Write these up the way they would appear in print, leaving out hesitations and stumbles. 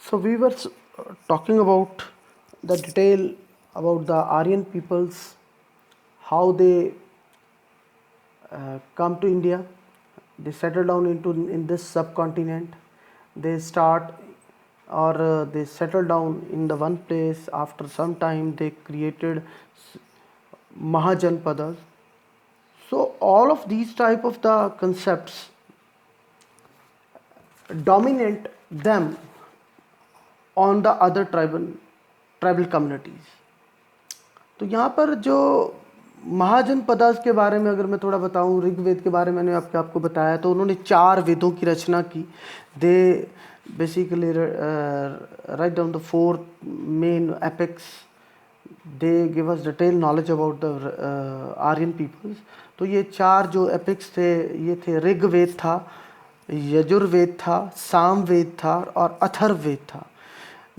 So we were talking about the detail about the Aryan peoples, how they come to India, they settle down into in this subcontinent, they start or they settle down in the one place. After some time, they created Mahajanpadas. So all of these type of the concepts dominate them on the other tribal communities. तो यहाँ पर जो महाजनपदास के बारे में अगर मैं थोड़ा बताऊँ, ऋग्वेद के बारे में मैंने आपको बताया, तो उन्होंने 4 वेदों की रचना की. They basically write down the 4 main epics. They give us detail knowledge about the Aryan peoples. तो ये 4 जो एपिक्स थे, ये थे ऋग्वेद था, यजुर्वेद था, सामवेद था और अथर्ववेद था.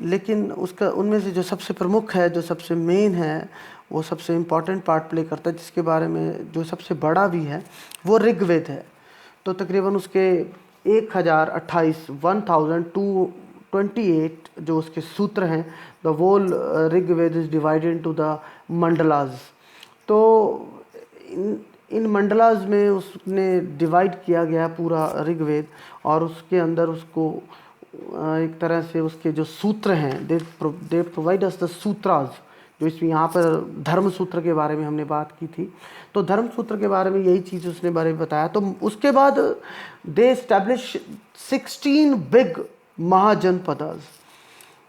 लेकिन उसका उनमें से जो सबसे प्रमुख है, जो सबसे मेन है, वो सबसे इम्पॉर्टेंट पार्ट प्ले करता है, जिसके बारे में जो सबसे बड़ा भी है, वो ऋग्वेद है. तो तकरीबन उसके 1228 जो उसके सूत्र हैं, the whole Rigveda is divided into the mandalas. तो इन मंडलाज में उसने डिवाइड किया गया पूरा ऋग्वेद, और उसके अंदर उसको एक तरह से उसके जो सूत्र हैं, दे प्रोवाइड अस द सूत्राज. जो इसमें यहाँ पर धर्म सूत्र के बारे में हमने बात की थी, तो धर्म सूत्र के बारे में यही चीज़ उसने बारे में बताया. तो उसके बाद दे एस्टैब्लिश 16 बिग महाजनपदास.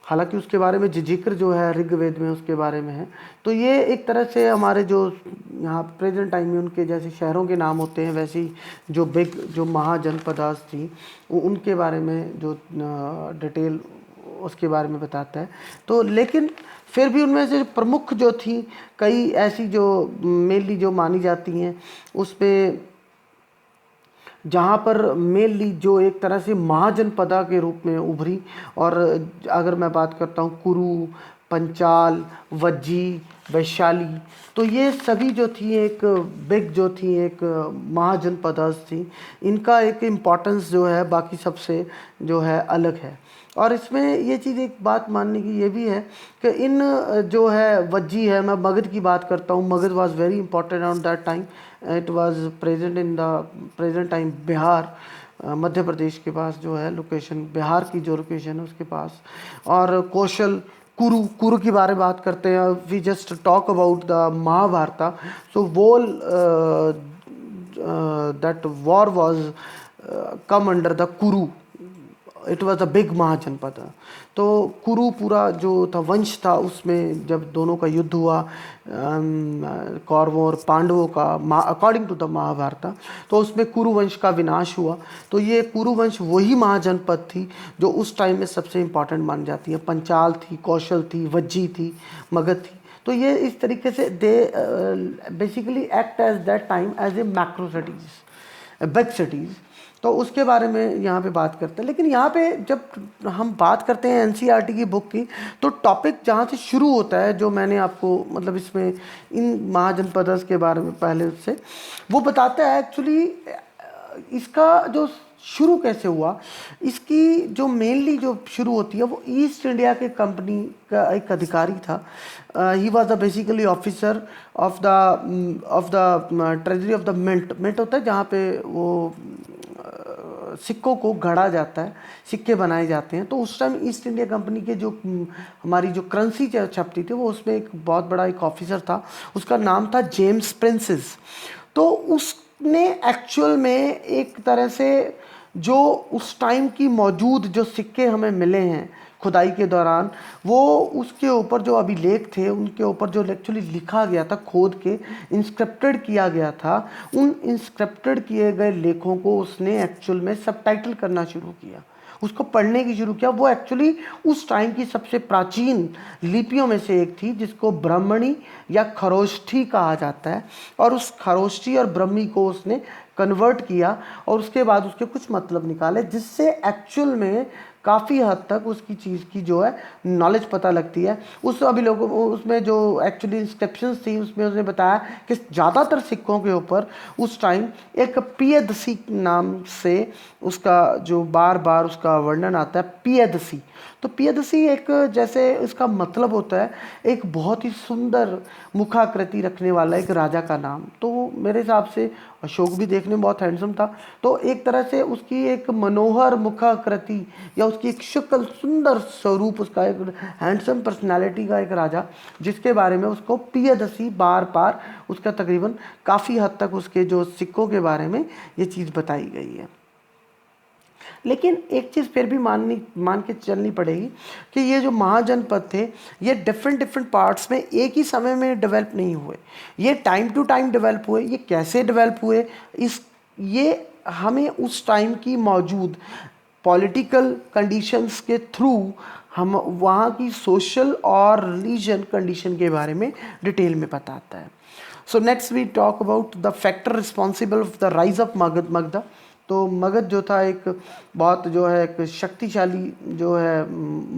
हालांकि उसके बारे में जिक्र जो है ऋग्वेद में उसके बारे में है. तो ये एक तरह से हमारे जो यहाँ प्रेजेंट टाइम में उनके जैसे शहरों के नाम होते हैं, वैसे ही जो बिग जो महाजनपदास थी उनके बारे में जो डिटेल उसके बारे में बताता है. तो लेकिन फिर भी उनमें से प्रमुख जो थी, कई ऐसी जो मेनली जो मानी जाती हैं, उसमें जहाँ पर मेनली जो एक तरह से महाजनपदा के रूप में उभरी. और अगर मैं बात करता हूँ कुरु, पंचाल, वज्जी, वैशाली, तो ये सभी जो थी एक बिग जो थी एक महाजनपदास थी. इनका एक इम्पॉर्टेंस जो है बाकी सबसे जो है अलग है. और इसमें ये चीज़ एक बात मानने की ये भी है कि इन जो है वज्जी है, मैं मगध की बात करता हूँ. Magadha was very important on that time. It was present in the present time Bihar, Madhya Pradesh के पास जो है लोकेशन, बिहार की जो लोकेशन है उसके पास. और कौशल, कुरु की बारे में बात करते हैं. We just talk about the Mahabharata. So whole that war was come under the Kuru. It was a big mahajanapada. तो कुरु पूरा जो था वंश था, उसमें जब दोनों का युद्ध हुआ, कौरवों और पांडवों का, अकॉर्डिंग टू द महाभारत, तो उसमें कुरु वंश का विनाश हुआ. तो ये कुरु वंश वही महाजनपद थी जो उस टाइम में सबसे इम्पॉर्टेंट मानी जाती है. पंचाल थी, कौशल थी, वज्जी थी, मगध थी. तो ये इस तरीके से they basically act as that time as a macro cities, big cities. तो उसके बारे में यहाँ पे बात करते हैं. लेकिन यहाँ पे जब हम बात करते हैं एनसीईआरटी की बुक की, तो टॉपिक जहाँ से शुरू होता है, जो मैंने आपको मतलब इसमें इन महाजनपदास के बारे में पहले से वो बताता है एक्चुअली इसका जो शुरू कैसे हुआ. इसकी जो मेनली जो शुरू होती है वो ईस्ट इंडिया के कंपनी का एक अधिकारी था. He was the basically officer of the treasury of the mint. Mint होता है जहाँ पे वो सिक्कों को गढ़ा जाता है, सिक्के बनाए जाते हैं. तो उस टाइम ईस्ट इंडिया कंपनी के जो हमारी जो करेंसी छपती थी, वो उसमें एक बहुत बड़ा एक ऑफिसर था, उसका नाम था जेम्स प्रिंसेस. तो उसने एक्चुअल में एक तरह से जो उस टाइम की मौजूद जो सिक्के हमें मिले हैं खुदाई के दौरान, वो उसके ऊपर जो अभिलेख थे, उनके ऊपर जो एक्चुअली लिखा गया था, खोद के इंस्क्रिप्टेड किया गया था, उन इंस्क्रिप्टेड किए गए लेखों को उसने एक्चुअल में सबटाइटल करना शुरू किया, उसको पढ़ने की शुरू किया. वो एक्चुअली उस टाइम की सबसे प्राचीन लिपियों में से एक थी, जिसको ब्राह्मणी या खरोष्ठी कहा जाता है. और उस खरोष्ठी और ब्रह्मी को उसने कन्वर्ट किया और उसके बाद उसके कुछ मतलब निकाले, जिससे एक्चुअल में काफ़ी हद तक उसकी चीज़ की जो है नॉलेज पता लगती है। उस अभी लोगों उसमें जो एक्चुअली इंस्क्रिप्शंस थी उसमें उसने बताया कि ज़्यादातर सिक्कों के ऊपर उस टाइम एक पियदसी नाम से उसका जो बार बार उसका वर्णन आता है, पियदसी। तो पियदसी एक जैसे इसका मतलब होता है एक बहुत ही सुंदर मुखाकृति रखने वाला एक राजा का नाम। तो मेरे हिसाब से अशोक भी देखने में बहुत हैंडसम था, तो एक तरह से उसकी एक मनोहर मुखाकृति या उसकी एक शक्ल, सुंदर स्वरूप, उसका एक हैंडसम पर्सनालिटी का एक राजा, जिसके बारे में उसको पियदसी बार बार उसका तकरीबन काफ़ी हद तक उसके जो सिक्कों के बारे में ये चीज़ बताई गई है। लेकिन एक चीज़ फिर भी मान के चलनी पड़ेगी कि ये जो महाजनपद थे ये डिफरेंट डिफरेंट पार्ट्स में एक ही समय में डेवलप नहीं हुए, ये टाइम टू टाइम डेवलप हुए। ये कैसे डेवलप हुए, ये हमें उस टाइम की मौजूद पॉलिटिकल कंडीशंस के थ्रू हम वहाँ की सोशल और रिलीजन कंडीशन के बारे में डिटेल में बताता है। So next we talk about the factor responsible of the rise of Magadha. तो मगध जो था एक बहुत जो है एक शक्तिशाली जो है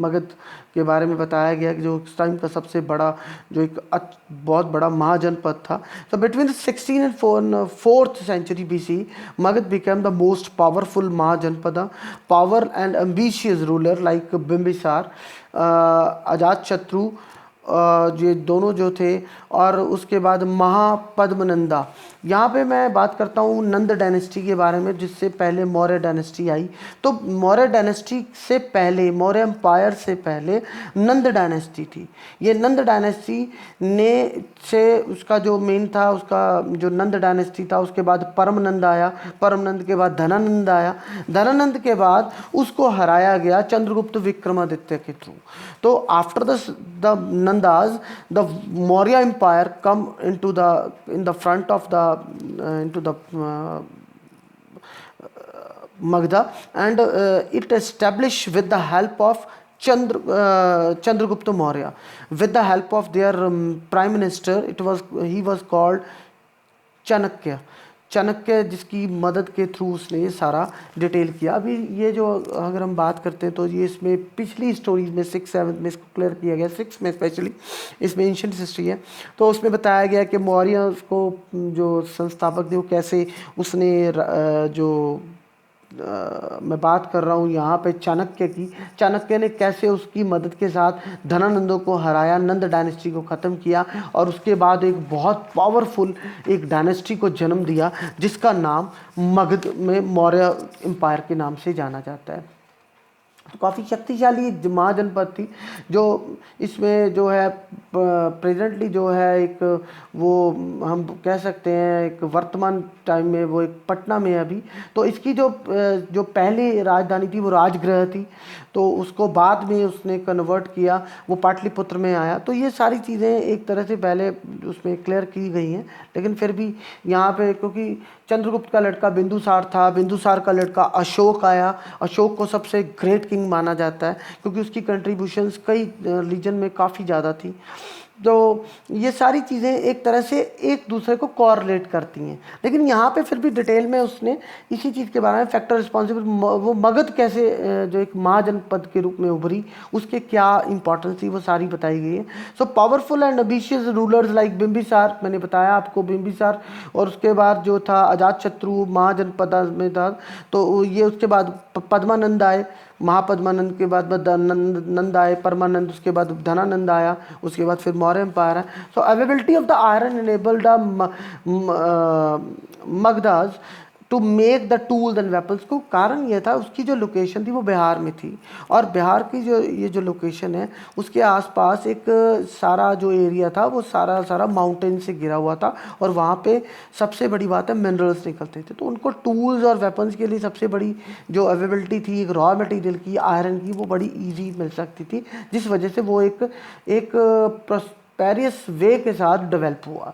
मगध के बारे में बताया गया कि जो उस टाइम का सबसे बड़ा जो एक बहुत बड़ा महाजनपद था। तो between 16 and 4th century BC Magad became the most powerful महाजनपद, power and ambitious ruler like Bimbisara, Ajatashatru, ये दोनों जो थे, और उसके बाद महापद्मनंदा। यहाँ पे मैं बात करता हूँ नंद डायनेस्टी के बारे में, जिससे पहले मौर्य डायनेस्टी आई। तो मौर्य डायनेस्टी से पहले, मौर्य एम्पायर से पहले नंद डायनेस्टी थी। ये नंद डायनेस्टी ने से उसका जो मेन था, उसका जो नंद डायनेस्टी था, उसके बाद परमनंद आया, परमनंद के बाद धनानंद आया, धनानंद के बाद उसको हराया गया चंद्रगुप्त विक्रमादित्य के थ्रू। तो after the Nandas the Maurya empire come in the front of the into the Magda, and it established with the help of Chandragupta Maurya, with the help of their prime minister. He was called Chanakya. Chanakya जिसकी मदद के through उसने ये सारा detail किया। अभी ये जो अगर हम बात करते हैं तो ये इसमें पिछली स्टोरीज में 6, 7 में इसको क्लियर किया गया, 6 में स्पेशली इसमें एंशिएंट हिस्ट्री है। तो उसमें बताया गया कि मौर्य को जो संस्थापक थे वो कैसे उसने जो मैं बात कर रहा हूँ यहाँ पे चाणक्य की, चाणक्य ने कैसे उसकी मदद के साथ धनानंदों को हराया, नंद डायनेस्टी को ख़त्म किया, और उसके बाद एक बहुत पावरफुल एक डायनेस्टी को जन्म दिया जिसका नाम मगध में मौर्य एम्पायर के नाम से जाना जाता है। काफ़ी शक्तिशाली महाजनपद थी, जो इसमें जो है प्रेजेंटली जो है एक वो हम कह सकते हैं एक वर्तमान टाइम में वो एक पटना में है अभी। तो इसकी जो पहली राजधानी थी वो राजगृह थी, तो उसको बाद में उसने कन्वर्ट किया, वो पाटलिपुत्र में आया। तो ये सारी चीज़ें एक तरह से पहले उसमें क्लियर की गई हैं, लेकिन फिर भी यहाँ पे क्योंकि चंद्रगुप्त का लड़का बिंदुसार था, बिंदुसार का लड़का अशोक आया, अशोक को सबसे ग्रेट किंग माना जाता है क्योंकि उसकी कंट्रीब्यूशंस कई रीजन में काफ़ी ज़्यादा थी। तो ये सारी चीज़ें एक तरह से एक दूसरे को कोरिलेट करती हैं, लेकिन यहाँ पे फिर भी डिटेल में उसने इसी चीज़ के बारे में फैक्टर रिस्पॉन्सिबल वो मगध कैसे जो एक महाजनपद के रूप में उभरी, उसके क्या इंपॉर्टेंस थी, वो सारी बताई गई है। So powerful and ambitious rulers like Bimbisara, मैंने बताया आपको बिम्बिसार, और उसके बाद जो था अजातशत्रु महाजनपद में था। तो ये उसके बाद पद्मानंद आए, महापद्मानंद के बाद नंद आए, परमानंद, उसके बाद धनानंद आया, उसके बाद फिर मौर्य एम्पायर है। So availability of the iron enabled Magadhas to make the tools and weapons को। कारण ये था उसकी जो लोकेशन थी वो बिहार में थी, और बिहार की जो लोकेशन है उसके आसपास एक सारा जो एरिया था वो सारा माउंटेन से घिरा हुआ था, और वहाँ पे सबसे बड़ी बात है मिनरल्स निकलते थे। तो उनको टूल्स और वेपन्स के लिए सबसे बड़ी जो अवेलेबिलिटी थी एक रॉ मटेरियल की, आयरन की, वो बड़ी ईजी मिल सकती थी, जिस वजह से वो एक प्रॉस्पेरियस वे के साथ डेवलप हुआ।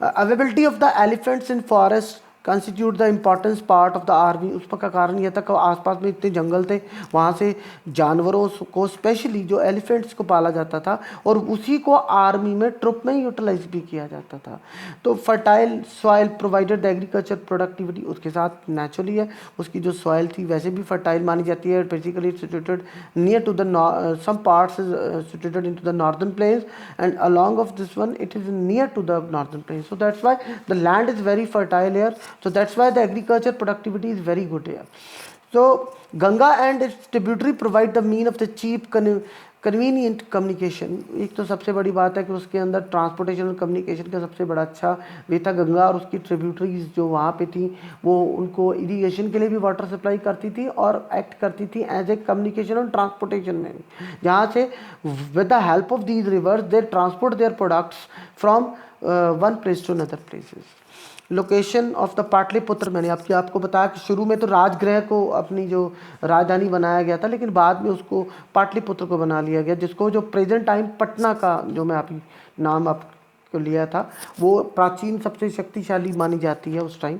Availability of the elephants in forest constitute the importance part of the army. उसका कारण यह था कि आसपास में इतने जंगल थे, वहाँ से जानवरों को स्पेशली जो एलिफेंट्स को पाला जाता था और उसी को आर्मी में ट्रुप में यूटिलाइज भी किया जाता था। तो fertile soil provided the agriculture productivity, उसके साथ नेचुरली है उसकी जो सॉइल थी वैसे भी फर्टाइल मानी जाती है। Basically situated near to the some parts is situated into the northern plains and along of this one it is near to the northern plains, so that's why the land is very fertile here, so that's why the agriculture productivity is very good here. So Ganga and its tributary provide the mean of the cheap convenient communication. एक तो सबसे बड़ी बात है कि उसके अंदर transportation और कम्युनिकेशन का सबसे बड़ा अच्छा वे था। गंगा और उसकी ट्रिब्यूटरीज जो वहाँ पे थी वो उनको इरिगेशन के लिए भी वाटर सप्लाई करती थी और एक्ट करती थी एज ए कम्युनिकेशन और ट्रांसपोर्टेशन में भी, जहाँ से with the help of these rivers they transport their products from one place to another places. Location of the Pataliputra, मैंने आपको बताया कि शुरू में तो राजगृह को अपनी जो राजधानी बनाया गया था, लेकिन बाद में उसको पाटलिपुत्र को बना लिया गया, जिसको जो प्रेजेंट टाइम पटना का जो मैं अभी नाम आपको लिया था वो प्राचीन सबसे शक्तिशाली मानी जाती है उस टाइम।